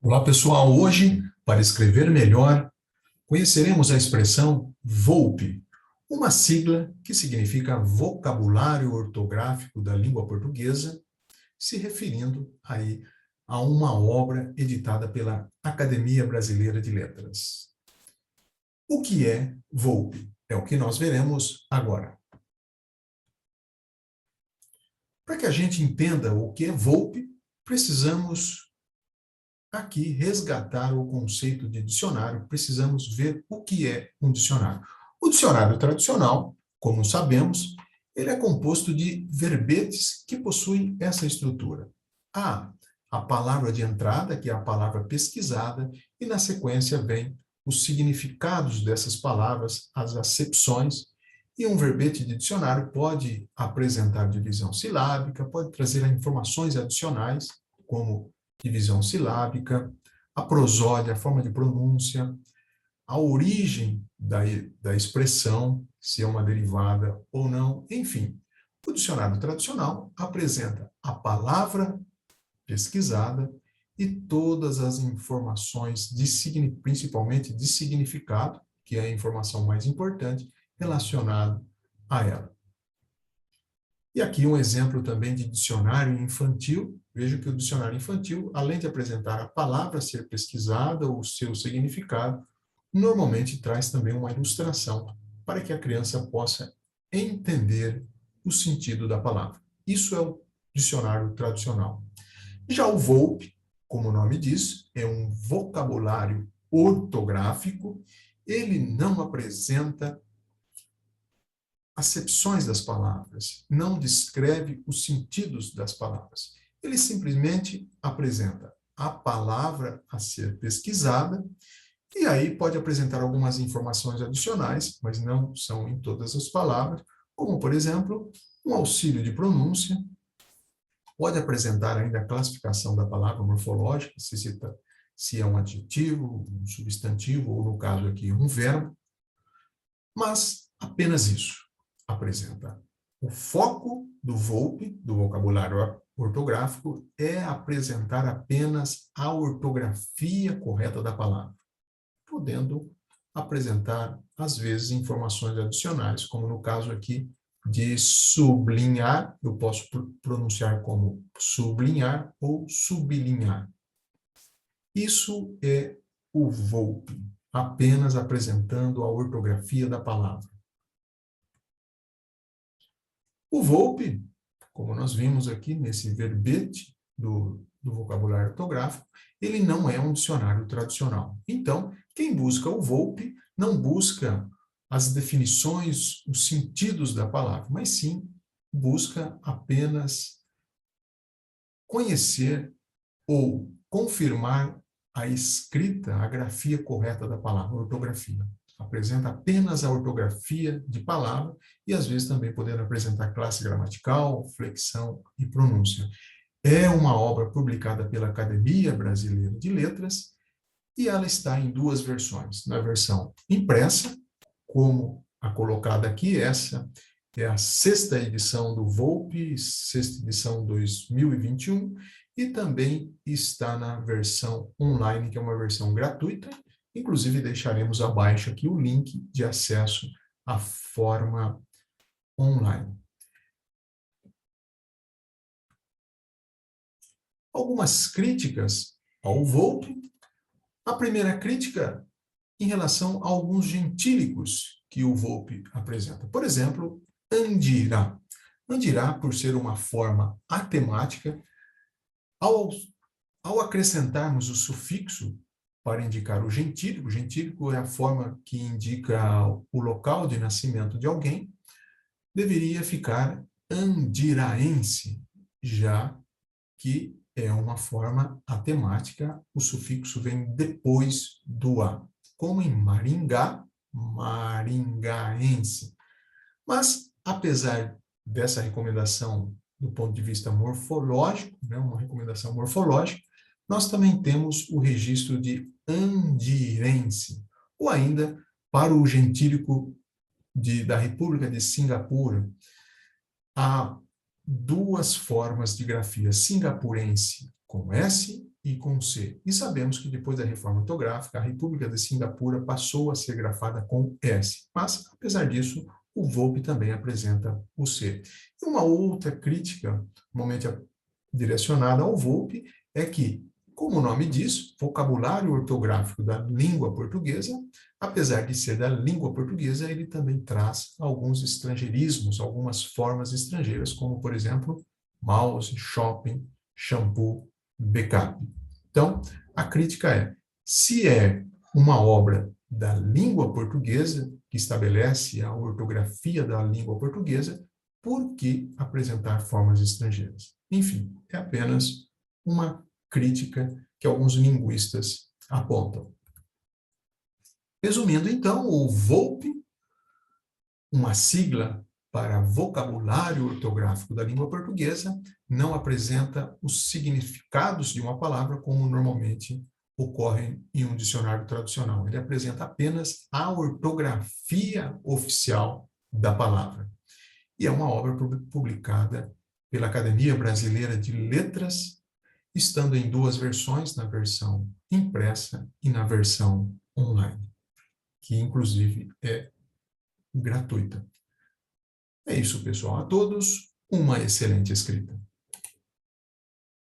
Olá, pessoal. Hoje, para escrever melhor, conheceremos a expressão VOLPE, uma sigla que significa Vocabulário Ortográfico da Língua Portuguesa, se referindo aí a uma obra editada pela Academia Brasileira de Letras. O que é VOLPE? É o que nós veremos agora. Para que a gente entenda o que é VOLPE, precisamos aqui resgatar o conceito de dicionário, precisamos ver o que é um dicionário. O dicionário tradicional, como sabemos, ele é composto de verbetes que possuem essa estrutura. Há a palavra de entrada, que é a palavra pesquisada, e na sequência vem os significados dessas palavras, as acepções, e um verbete de dicionário pode apresentar divisão silábica, pode trazer informações adicionais, como divisão silábica, a prosódia, a forma de pronúncia, a origem da expressão, se é uma derivada ou não, enfim. O dicionário tradicional apresenta a palavra pesquisada e todas as informações, principalmente de significado, que é a informação mais importante, relacionada a ela. E aqui um exemplo também de dicionário infantil. Veja que o dicionário infantil, além de apresentar a palavra a ser pesquisada ou o seu significado, normalmente traz também uma ilustração para que a criança possa entender o sentido da palavra. Isso é o dicionário tradicional. Já o VOLPE, como o nome diz, é um vocabulário ortográfico. Ele não apresenta acepções das palavras, não descreve os sentidos das palavras. Ele simplesmente apresenta a palavra a ser pesquisada, e aí pode apresentar algumas informações adicionais, mas não são em todas as palavras, como, por exemplo, um auxílio de pronúncia, pode apresentar ainda a classificação da palavra morfológica, se é um adjetivo, um substantivo, ou no caso aqui, um verbo, mas apenas isso apresenta. O foco do VOLPE, do vocabulário ortográfico, é apresentar apenas a ortografia correta da palavra, podendo apresentar, às vezes, informações adicionais, como no caso aqui de sublinhar, eu posso pronunciar como sublinhar ou sublinhar. Isso é o VOLPE, apenas apresentando a ortografia da palavra. O VOLPE, como nós vimos aqui nesse verbete do vocabulário ortográfico, ele não é um dicionário tradicional. Então, quem busca o VOLPE não busca as definições, os sentidos da palavra, mas sim busca apenas conhecer ou confirmar a escrita, a grafia correta da palavra, a ortografia. Apresenta apenas a ortografia de palavra e, às vezes, também podendo apresentar classe gramatical, flexão e pronúncia. É uma obra publicada pela Academia Brasileira de Letras e ela está em duas versões. Na versão impressa, como a colocada aqui, essa é a 6ª edição do VOLPE, 6ª edição 2021, e também está na versão online, que é uma versão gratuita. Inclusive, deixaremos abaixo aqui o link de acesso à forma online. Algumas críticas ao VOLPE. A primeira crítica em relação a alguns gentílicos que o VOLPE apresenta. Por exemplo, andirá. Andirá, por ser uma forma atemática, ao acrescentarmos o sufixo para indicar o gentílico é a forma que indica o local de nascimento de alguém, deveria ficar andiraense, já que é uma forma atemática, o sufixo vem depois do A, como em Maringá, maringaense. Mas, apesar dessa recomendação do ponto de vista morfológico, né, uma recomendação morfológica, nós também temos o registro de andirense, ou ainda para o gentílico da República de Singapura, há duas formas de grafia, singapurense com S e com C. E sabemos que depois da reforma ortográfica, a República de Singapura passou a ser grafada com S. Mas, apesar disso, o VOLPE também apresenta o C. E uma outra crítica, normalmente direcionada ao VOLPE, é que, como o nome diz, vocabulário ortográfico da língua portuguesa, apesar de ser da língua portuguesa, ele também traz alguns estrangeirismos, algumas formas estrangeiras, como, por exemplo, mouse, shopping, shampoo, backup. Então, a crítica é, se é uma obra da língua portuguesa, que estabelece a ortografia da língua portuguesa, por que apresentar formas estrangeiras? Enfim, é apenas uma crítica que alguns linguistas apontam. Resumindo, então, o VOLPE, uma sigla para vocabulário ortográfico da língua portuguesa, não apresenta os significados de uma palavra como normalmente ocorrem em um dicionário tradicional. Ele apresenta apenas a ortografia oficial da palavra. E é uma obra publicada pela Academia Brasileira de Letras, estando em duas versões, na versão impressa e na versão online, que inclusive é gratuita. É isso, pessoal. A todos, uma excelente escrita.